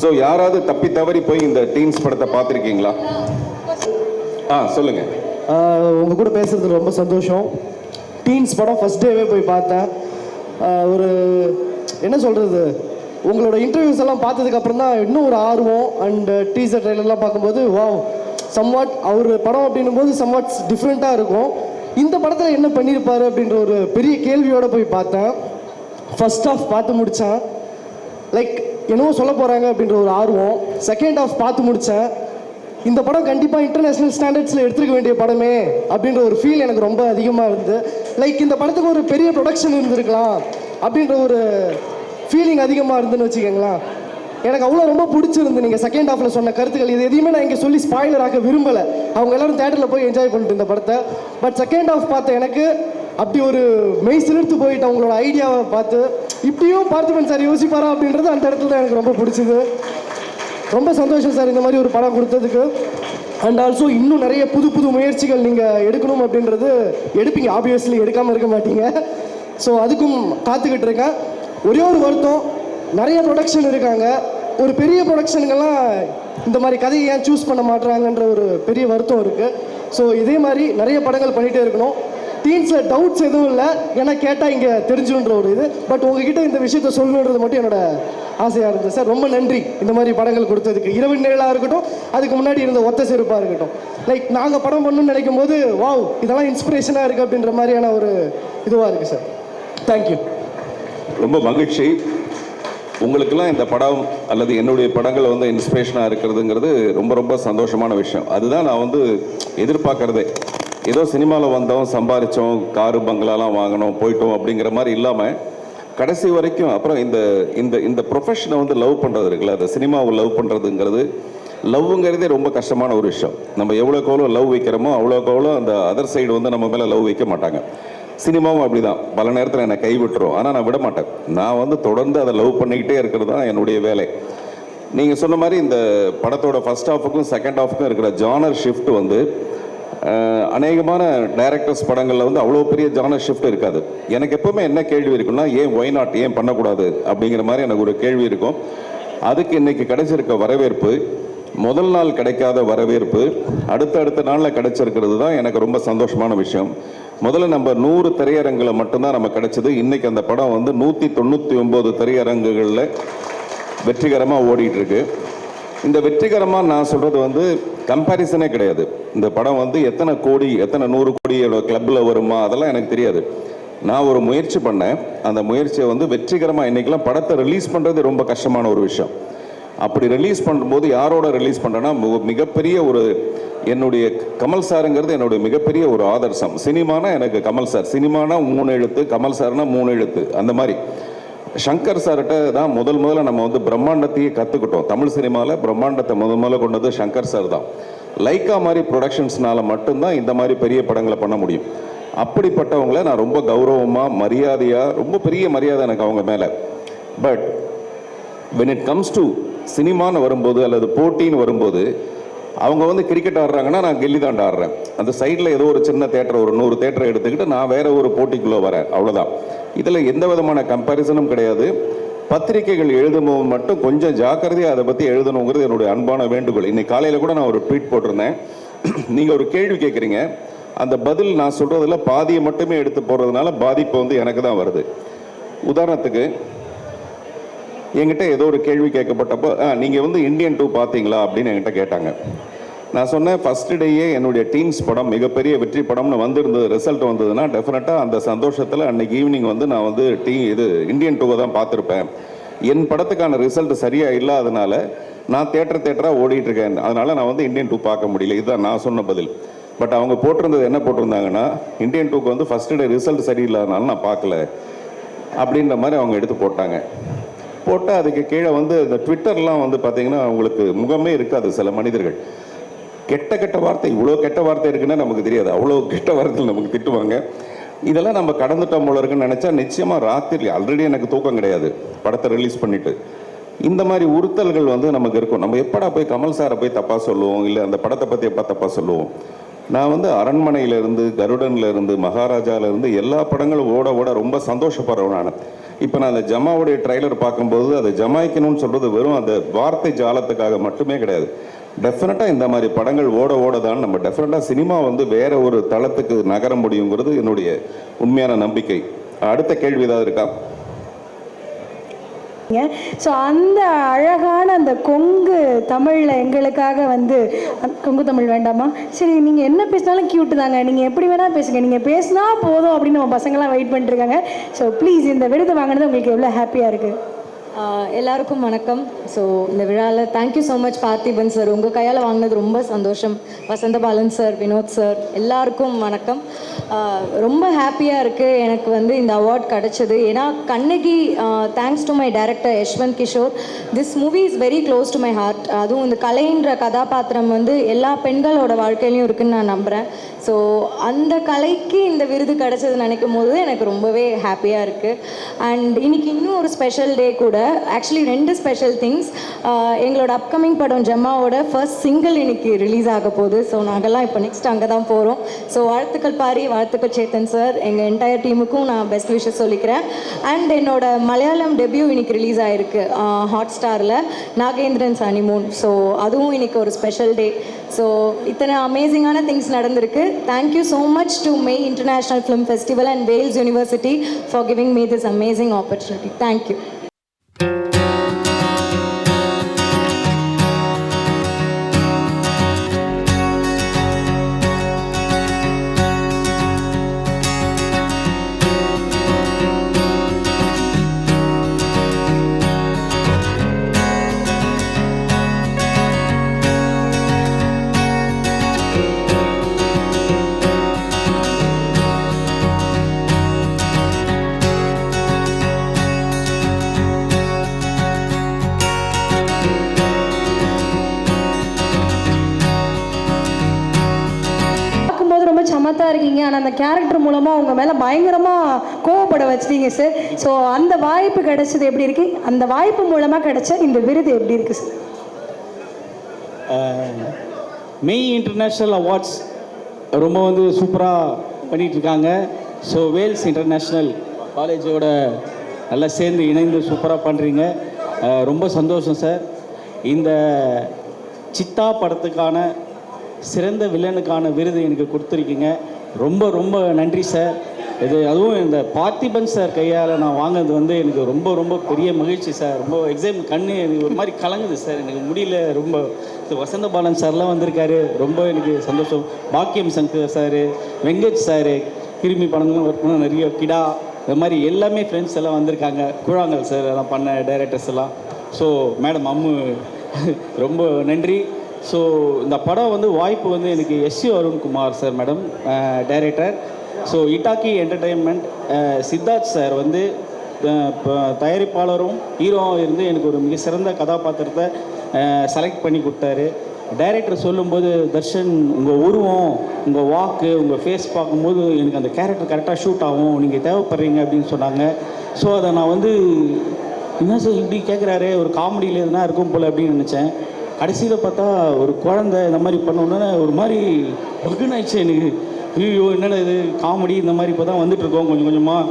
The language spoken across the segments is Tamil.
ஸோ யாராவது தப்பி தவறி போய் இந்த டீன்ஸ் படத்தை பார்த்துருக்கீங்களா? சொல்லுங்க. உங்க கூட பேசுறது ரொம்ப சந்தோஷம். டீன்ஸ் படம் ஃபர்ஸ்ட் டேவே போய் பார்த்தேன். ஒரு என்ன சொல்றது, உங்களோட இன்டர்வியூஸ் எல்லாம் பார்த்ததுக்கு அப்புறம் தான் இன்னும் ஒரு ஆர்வம். அண்ட் டீசர் ட்ரெய்லர்லாம் பார்க்கும்போது வாவ், சம்வாட் அவர் படம் அப்படின்னும் போது சம்வாட் டிஃப்ரெண்ட்டாக இருக்கும். இந்த படத்தில் என்ன பண்ணியிருப்பாரு அப்படின்ற ஒரு பெரிய கேள்வியோடு போய் பார்த்தேன். ஃபர்ஸ்ட் ஆஃப் பார்த்து முடித்தேன். லைக் என்னவோ சொல்ல போகிறாங்க அப்படின்ற ஒரு ஆர்வம். செகண்ட் ஆஃப் பார்த்து முடித்தேன். இந்த படம் கண்டிப்பாக இன்டர்நேஷ்னல் ஸ்டாண்டர்ட்ஸில் எடுத்துக்க வேண்டிய படமே அப்படின்ற ஒரு ஃபீல் எனக்கு ரொம்ப அதிகமாக இருந்தது. லைக் இந்த படத்துக்கு ஒரு பெரிய ப்ரொடக்ஷன் இருந்திருக்கலாம் அப்படின்ற ஒரு ஃபீலிங் அதிகமாக இருந்துன்னு வச்சுக்கோங்களேன். எனக்கு அவ்வளோ ரொம்ப பிடிச்சிருந்து நீங்கள் செகண்ட் ஹாஃபில் சொன்ன கருத்துக்கள். இது எதையுமே நான் இங்கே சொல்லி ஸ்பாயிலர் ஆக்க விரும்பலை. அவங்க எல்லாரும் தேட்டரில் போய் என்ஜாய் பண்ணிட்டு இந்த படத்தை. பட் செகண்ட் ஹாஃப் பார்த்த எனக்கு அப்படி ஒரு மெய் சிலிர்த்து போயிட்டு அவங்களோட ஐடியாவை பார்த்து இப்படியும் பார்த்திபன் சார் யோசிப்பாரா அப்படின்றது அந்த இடத்துல தான் எனக்கு ரொம்ப பிடிச்சிது. ரொம்ப சந்தோஷம் சார் இந்த மாதிரி ஒரு படம் கொடுத்ததுக்கு. அண்ட் ஆல்சோ இன்னும் நிறைய புது புது முயற்சிகள் நீங்கள் எடுக்கணும் அப்படின்றது எடுப்பீங்க, ஆப்வியஸ்லி எடுக்காமல் இருக்க மாட்டீங்க. ஸோ அதுக்கும் காத்துக்கிட்டு இருக்கேன். ஒரே ஒரு வருத்தம், நிறைய ப்ரொடக்ஷன் இருக்காங்க, ஒரு பெரிய ப்ரொடக்ஷனுங்கெல்லாம் இந்த மாதிரி கதையை ஏன் சூஸ் பண்ண மாட்டுறாங்கன்ற ஒரு பெரிய வருத்தம் இருக்குது. ஸோ இதே மாதிரி நிறைய படங்கள் பண்ணிகிட்டே இருக்கணும். டீன்ஸில் டவுட்ஸ் எதுவும் இல்லை, ஏன்னா கேட்டால் இங்கே தெரிஞ்சுன்ற ஒரு இது. பட் உங்ககிட்ட இந்த விஷயத்த சொல்லணுன்றது மட்டும் என்னோட ஆசையாக இருந்தது சார். ரொம்ப நன்றி இந்த மாதிரி படங்கள் கொடுத்ததுக்கு. இரவு நிழலாக இருக்கட்டும், அதுக்கு முன்னாடி இருந்த ஒத்த செருப்பாக இருக்கட்டும். லைக் நாங்கள் படம் பண்ணணும்னு நினைக்கும் போது வாவ், இதெல்லாம் இன்ஸ்பிரேஷனாக இருக்குது அப்படின்ற மாதிரியான ஒரு இதுவாக இருக்குது சார். தேங்க்யூ. ரொம்ப மகிழ்ச்சி. உங்களுக்கெல்லாம் இந்த படம் அல்லது என்னுடைய படங்கள் வந்து இன்ஸ்பிரேஷனாக இருக்கிறதுங்கிறது ரொம்ப ரொம்ப சந்தோஷமான விஷயம். அதுதான் நான் வந்து எதிர்பார்க்குறதே. ஏதோ சினிமாவில் வந்தோம், சம்பாதிச்சோம், காரு பங்களாலாம் வாங்கினோம், போயிட்டோம் அப்படிங்கிற மாதிரி இல்லாமல் கடைசி வரைக்கும் அப்புறம் இந்த இந்த இந்த ப்ரொஃபஷனை வந்து லவ் பண்ணுறது இருக்குல்ல, அந்த சினிமாவை லவ் பண்ணுறதுங்கிறது, லவ்ங்கிறதே ரொம்ப கஷ்டமான ஒரு விஷயம். நம்ம எவ்வளோக்கு எவ்வளோ லவ் வைக்கிறோமோ அவ்வளோக்கு எவ்வளோ அந்த அதர் சைடு வந்து நம்ம மேலே லவ் வைக்க மாட்டாங்க. சினிமாவும் அப்படி தான், பல நேரத்தில் என்னை கைவிட்டுரும். ஆனால் நான் விட மாட்டேன். நான் வந்து தொடர்ந்து அதை லவ் பண்ணிக்கிட்டே இருக்கிறது தான் என்னுடைய வேலை. நீங்கள் சொன்ன மாதிரி இந்த படத்தோட ஃபர்ஸ்ட் ஹாஃபுக்கும் செகண்ட் ஹாஃபுக்கும் இருக்கிற ஜானர் ஷிஃப்ட் வந்து அநேகமான டைரக்டர்ஸ் படங்களில் வந்து அவ்வளோ பெரிய ஜானர் ஷிஃப்ட் இருக்காது. எனக்கு எப்போவுமே என்ன கேள்வி இருக்குன்னா, ஏன் ஒய் நாட், ஏன் பண்ணக்கூடாது அப்படிங்கிற மாதிரி எனக்கு ஒரு கேள்வி இருக்கும். அதுக்கு இன்றைக்கி கிடைச்சிருக்க வரவேற்பு, முதல் நாள் கிடைக்காத வரவேற்பு அடுத்த நாளில் கிடைச்சிருக்கிறது தான் எனக்கு ரொம்ப சந்தோஷமான விஷயம். முதல்ல நம்ம 100 திரையரங்குகளை மட்டும்தான் நம்ம கிடைச்சது. இன்றைக்கி அந்த படம் வந்து 199 திரையரங்குகளில் வெற்றிகரமாக ஓடிட்டுருக்கு. இந்த வெற்றிகரமாக நான் சொல்கிறது வந்து கம்பேரிசனே கிடையாது. இந்த படம் வந்து எத்தனை கோடி, எத்தனை 100 கோடியோட கிளப்பில் வருமா அதெல்லாம் எனக்கு தெரியாது. நான் ஒரு முயற்சி பண்ணேன். அந்த முயற்சியை வந்து வெற்றிகரமாக, இன்றைக்கெலாம் படத்தை ரிலீஸ் பண்ணுறது ரொம்ப கஷ்டமான ஒரு விஷயம். அப்படி ரிலீஸ் பண்ணும்போது யாரோட ரிலீஸ் பண்ணுறேன்னா, மிகப்பெரிய ஒரு என்னுடைய கமல் சாருங்கிறது என்னுடைய மிகப்பெரிய ஒரு ஆதர்சம். சினிமானா எனக்கு கமல் சார், சினிமானா 3 எழுத்து, கமல் சார்னா 3 எழுத்து. அந்த மாதிரி சங்கர் சார்கிட்ட தான் முதல்ல நம்ம வந்து பிரம்மாண்டத்தையே கற்றுக்கிட்டோம். தமிழ் சினிமாவில் பிரம்மாண்டத்தை முதல்ல கொண்டது சங்கர் சார் தான். லைக்கா மாதிரி ப்ரொடக்ஷன்ஸ்னால மட்டும்தான் இந்த மாதிரி பெரிய படங்களை பண்ண முடியும். அப்படிப்பட்டவங்கள நான் ரொம்ப கௌரவமாக, மரியாதையாக, ரொம்ப பெரிய மரியாதை எனக்கு அவங்க மேலே. But when it comes to சினிமான்னு வரும்போது அல்லது போட்டின்னு வரும்போது, அவங்க வந்து கிரிக்கெட் ஆடுறாங்கன்னா நான் கில்லி தாண்ட ஆடுறேன். அந்த சைடில் ஏதோ ஒரு சின்ன தேட்டர், ஒரு 100 தேட்டரை எடுத்துக்கிட்டு நான் வேற ஒரு போட்டிக்குள்ளே வரேன், அவ்வளோதான். இதில் எந்த விதமான கம்பேரிசனும் கிடையாது. பத்திரிகைகள் எழுதும்போது மட்டும் கொஞ்சம் ஜாக்கிரதையாக அதை பற்றி எழுதணுங்கிறது என்னுடைய அன்பான வேண்டுகோள். இன்னைக்கு காலையில் கூட நான் ஒரு ட்வீட் போட்டிருந்தேன். நீங்கள் ஒரு கேள்வி கேட்குறீங்க, அந்த பதில் நான் சொல்கிறதில் பாதியை மட்டுமே எடுத்து போடுறதுனால பாதிப்பு வந்து எனக்கு தான் வருது. உதாரணத்துக்கு என்கிட்ட ஏதோ ஒரு கேள்வி கேட்கப்பட்டப்போ, நீங்கள் வந்து இந்தியன் 2 பார்த்தீங்களா அப்படின்னு என்கிட்ட கேட்டாங்க. நான் சொன்னேன், ஃபஸ்ட் டேயே என்னுடைய டீன்ஸ் படம் மிகப்பெரிய வெற்றி படம்னு வந்திருந்தது, ரிசல்ட் வந்ததுன்னா டெஃபினட்டாக அந்த சந்தோஷத்தில் அன்றைக்கி ஈவினிங் வந்து நான் வந்து இந்தியன் 2 தான் பார்த்துருப்பேன். என் படத்துக்கான ரிசல்ட் சரியாக இல்லாதனால நான் தேட்டராக ஓடிட்டுருக்கேன், அதனால் நான் வந்து இந்தியன் 2 பார்க்க முடியல. இதுதான் நான் சொன்ன பதில். பட் அவங்க போட்டிருந்தது என்ன போட்டிருந்தாங்கன்னா, இந்தியன் 2க்கு வந்து ஃபஸ்ட் டே ரிசல்ட் சரியில்லாதனால நான் பார்க்கல அப்படின்ற மாதிரி அவங்க எடுத்து போட்டாங்க. போட்டால் அதுக்கு கீழே வந்து இந்த ட்விட்டர்லாம் வந்து பார்த்தீங்கன்னா அவங்களுக்கு முகமே இருக்காது. சில மனிதர்கள் கெட்ட வார்த்தை, இவ்வளோ கெட்ட வார்த்தை இருக்குன்னா நமக்கு தெரியாது, அவ்வளோ கெட்ட வார்த்தைகள் நமக்கு திட்டுவாங்க. இதெல்லாம் நம்ம கடந்துட்டோம் போல இருக்குன்னு நினச்சா நிச்சயமாக ராத்திரி ஆல்ரெடி எனக்கு தூக்கம் கிடையாது படத்தை ரிலீஸ் பண்ணிவிட்டு. இந்த மாதிரி உறுத்தல்கள் வந்து நமக்கு இருக்கும். நம்ம எப்படா போய் கமல் சாரை போய் தப்பாக சொல்லுவோம், இல்லை அந்த படத்தை பற்றி எப்போ தப்பாக சொல்லுவோம். நான் வந்து அரண்மனையிலேருந்து, கருடன்லேருந்து, மகாராஜாவிலேருந்து எல்லா படங்களும் ஓட ரொம்ப சந்தோஷப்படுறேன். நான் இப்போ நான் அந்த ஜமாவுடைய ட்ரைலர் பார்க்கும்போது அதை ஜமாய்க்கணும்னு சொல்கிறது வெறும் அந்த வார்த்தை ஜாலத்துக்காக மட்டுமே கிடையாது. டெஃபினட்டாக இந்த மாதிரி படங்கள் ஓட ஓட தான் நம்ம டெஃபினட்டாக சினிமா வந்து வேற ஒரு தளத்துக்கு நகர முடியுங்கிறது என்னுடைய உண்மையான நம்பிக்கை. அடுத்த கேள்வி ஏதாவது இருக்கா? ஸோ அந்த அழகான அந்த கொங்கு தமிழில் எங்களுக்காக வந்து கொங்கு தமிழ் வேண்டாமா, சரி நீங்கள் என்ன பேசினாலும் க்யூட்டு தாங்க, நீங்கள் எப்படி வேணால் பேசுங்க, நீங்கள் பேசினா போதும் அப்படின்னு நம்ம பசங்களாம் வெயிட் பண்ணிட்டுருக்காங்க. ஸோ ப்ளீஸ் இந்த விருது வாங்கினது உங்களுக்கு எவ்வளோ ஹாப்பியாக இருக்குது? எல்லாருக்கும் வணக்கம். ஸோ இந்த விழாவில் thank you so much Parthiban sir, உங்கள் கையால் வாங்கினது ரொம்ப சந்தோஷம். வசந்தபாலன் சார், வினோத் சார், எல்லாருக்கும் வணக்கம். ரொம்ப ஹாப்பியாக இருக்குது எனக்கு வந்து இந்த அவார்ட் கிடச்சது. ஏன்னா Kannagi, thanks to my director Yashwant Kishore, this movie is very close to my heart. அதுவும் இந்த கலைன்ற கதாபாத்திரம் வந்து எல்லா பெண்களோட வாழ்க்கையிலையும் இருக்குதுன்னு நான் நம்புகிறேன். ஸோ அந்த கலைக்கு இந்த விருது கிடச்சது நினைக்கும் போது எனக்கு ரொம்பவே ஹாப்பியாக இருக்குது. அண்ட் இன்னைக்கு இன்னும் ஒரு ஸ்பெஷல் டே கூட. Actually 2 special things. எங்களோட அப்கமிங் படம் ஜம்மாவோட ஃபர்ஸ்ட் சிங்கிள் இன்னைக்கு ரிலீஸ் ஆக போகுது. ஸோ நாங்கள்லாம் இப்போ நெக்ஸ்ட் அங்கே தான் போகிறோம். ஸோ வாழ்த்துக்கள் பாரி, வாழ்த்துக்கள் சேத்தன் சார், எங்கள் என்டையர் டீமுக்கும் நான் பெஸ்ட் விஷஸ் சொல்லிக்கிறேன். அண்ட் என்னோட மலையாளம் டெபியூ இன்னைக்கு ரிலீஸ் ஆகிருக்கு ஹாட் ஸ்டாரில், நாகேந்திரன்ஸ் ஹனிமூன். ஸோ அதுவும் இன்னைக்கு ஒரு ஸ்பெஷல் டே. ஸோ இத்தனை அமேசிங்கான திங்ஸ் நடந்திருக்கு. Thank you so much to May International Film Festival and Vels University for giving me this amazing opportunity. Thank you. சமத்தாக இருக்கீங்க, ஆனால் அந்த கேரக்டர் மூலமாக உங்கள் மேலே பயங்கரமாக கோவப்பட வச்சிட்டீங்க சார். ஸோ அந்த வாய்ப்பு கிடைச்சது எப்படி இருக்கு? அந்த வாய்ப்பு மூலமாக கிடைச்ச இந்த விருது எப்படி இருக்கு சார்? மெய் இன்டர்நேஷ்னல் அவார்ட்ஸ் ரொம்ப வந்து சூப்பராக பண்ணிகிட்ருக்காங்க. ஸோ வேல்ஸ் இன்டர்நேஷ்னல் காலேஜோட நல்லா சேர்ந்து இணைந்து சூப்பராக பண்ணுறீங்க. ரொம்ப சந்தோஷம் சார். இந்த சித்தா படத்துக்கான சிறந்த வில்லனுக்கான விருது எனக்கு கொடுத்துருக்கீங்க. ரொம்ப ரொம்ப நன்றி சார். அதுவும் இந்த பார்த்திபன் சார் கையால் நான் வாங்கினது வந்து எனக்கு ரொம்ப ரொம்ப பெரிய மகிழ்ச்சி சார். ரொம்ப கண்ணு எனக்கு ஒரு மாதிரி கலங்குது சார், எனக்கு முடியல. ரொம்ப வசந்தபாலன் சார்லாம் வந்திருக்காரு, ரொம்ப எனக்கு சந்தோஷம். பாக்கியம் சங்கர் சார், வெங்கட் சார், கிருமி படங்களும் ஒர்க் பண்ண நிறைய கிடா, இது மாதிரி எல்லாமே ஃப்ரெண்ட்ஸ் எல்லாம் வந்திருக்காங்க. கூழாங்கல் சார் எல்லாம் பண்ண டைரக்டர்ஸ் எல்லாம். ஸோ மேடம் அம்மு ரொம்ப நன்றி. ஸோ இந்த படம் வந்து வாய்ப்பு வந்து எனக்கு S C Arunkumar sir madam director. So Etaki entertainment Siddharth sir வந்து தயாரிப்பாளரும் ஹீரோவும் இருந்து எனக்கு ஒரு மிக சிறந்த கதாபாத்திரத்தை செலக்ட் பண்ணி கொடுத்தாரு. டைரக்டர் சொல்லும்போது, தர்ஷன் உங்கள் உருவம், உங்கள் வாக்கு, உங்கள் ஃபேஸ் பார்க்கும்போது எனக்கு அந்த கேரக்டர் கரெக்டாக ஷூட் ஆகும், நீங்கள் தேவைப்படுறீங்க அப்படின்னு சொன்னாங்க. ஸோ அதை நான் வந்து என்ன சார் இப்படி கேட்குறாரு, ஒரு காமெடியில் எதுனா இருக்கும் போல் அப்படின்னு நினச்சேன். கடைசியில் பார்த்தா ஒரு குழந்தை இந்த மாதிரி பண்ணோன்னே ஒரு மாதிரி பகுனாயிடுச்சு எனக்கு. ஐயோ என்னென்ன இது காமெடி இந்த மாதிரி இப்போ தான் வந்துட்டுருக்கோம் கொஞ்சம் கொஞ்சமாக.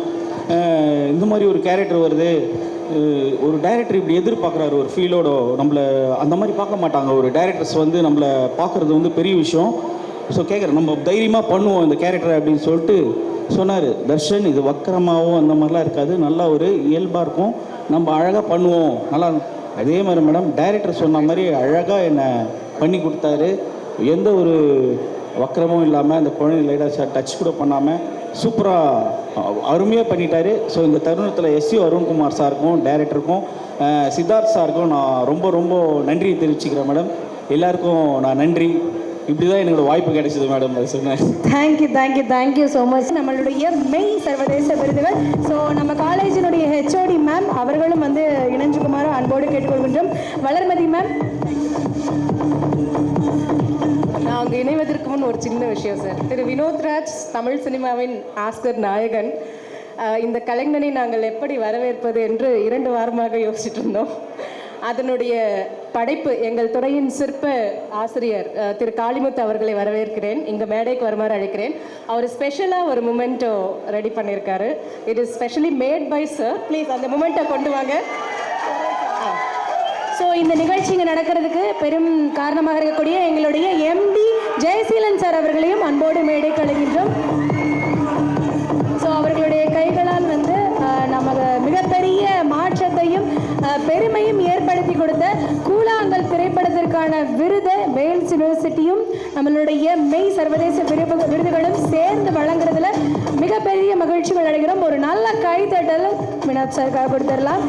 இந்த மாதிரி ஒரு கேரக்டர் வருது, ஒரு டைரக்டர் இப்படி எதிர்பார்க்குறாரு ஒரு ஃபீலோட, நம்மளை அந்த மாதிரி பார்க்க மாட்டாங்க ஒரு டைரக்டர்ஸ் வந்து, நம்மளை பார்க்குறது வந்து பெரிய விஷயம். ஸோ கேட்குறேன், நம்ம தைரியமாக பண்ணுவோம் இந்த கேரக்டரை அப்படின்னு சொல்லிட்டு சொன்னார். தர்ஷன் இது வக்கரமாகவும் அந்த மாதிரிலாம் இருக்காது, நல்லா ஒரு இயல்பாக இருக்கும், நம்ம அழகாக பண்ணுவோம் நல்லா. அதே மாதிரி மேடம் டைரக்டர் சொன்ன மாதிரி அழகாக என்னை பண்ணி கொடுத்தாரு. எந்த ஒரு வக்கரமும் இல்லாமல், அந்த குழந்தை லைட்டாக டச் கூட பண்ணாமல் சூப்பராக அருமையாக பண்ணிட்டாரு. ஸோ இந்த தருணத்தில் எஸ்சி அருண்குமார் சாருக்கும் டைரக்டருக்கும் சித்தார்த் சாருக்கும் நான் ரொம்ப ரொம்ப நன்றி தெரிவிச்சுக்கிறேன் மேடம். எல்லாருக்கும் நான் நன்றி. இப்படி தான் என்னோட வாய்ப்பு கிடைச்சது மேடம், அது சொன்னேன். Thank you so much. நம்மளுடைய மெய் சர்வதேச விருதுகள். ஸோ நம்ம காலேஜினுடைய ஹெச்ஓடி மேம் அவர்களும் வந்து இணைஞ்சுக்குமாறு அன்போடு கேட்டுக்கொள்கின்றோம். வளர்மதி மேம். நான் அங்கே இணைவதற்கு முன் ஒரு சின்ன விஷயம் சார். திரு வினோத்ராஜ் தமிழ் சினிமாவின் ஆஸ்கர் நாயகன். இந்த கலைஞனை நாங்கள் எப்படி வரவேற்பது என்று 2 வாரமாக யோசிச்சுட்டு இருந்தோம். அதனுடைய படைப்பு எங்கள் துறையின் சிற்ப ஆசிரியர் திரு காளிமுத்து அவர்களை வரவேற்கிறேன். இங்கே மேடைக்கு வருமாறு அழைக்கிறேன். அவர் ஸ்பெஷலாக ஒரு மொமெண்டோ ரெடி பண்ணியிருக்காரு. It is specially made by sir. Please அந்த மொமெண்ட்டை கொண்டு வாங்க. ஸோ இந்த நிகழ்ச்சி இங்கே நடக்கிறதுக்கு பெரும் காரணமாக இருக்கக்கூடிய எங்களுடைய எம்டி ஜெயசீலன் சார் அவர்களையும் அன்போடு மேடைக்கு அழைக்கின்றோம். ஸோ அவர்களுடைய கைகளால் வந்து நமது மிகப்பெரிய மாற்றத்தையும் பெருமையும் ஏற்படுத்தி கொடுத்த கூழாங்கல் திரைப்படத்திற்கான விருதை வேல்ஸ் யூனிவர்சிட்டியும் நம்மளுடைய மெய் சர்வதேச விருதுகளும் சேர்ந்து வழங்குறதுல மிகப்பெரிய மகிழ்ச்சிகள் அடைகிறோம். ஒரு நல்ல கைத்தட்டல் வினோத் சாருக்காக கொடுத்துடலாம்.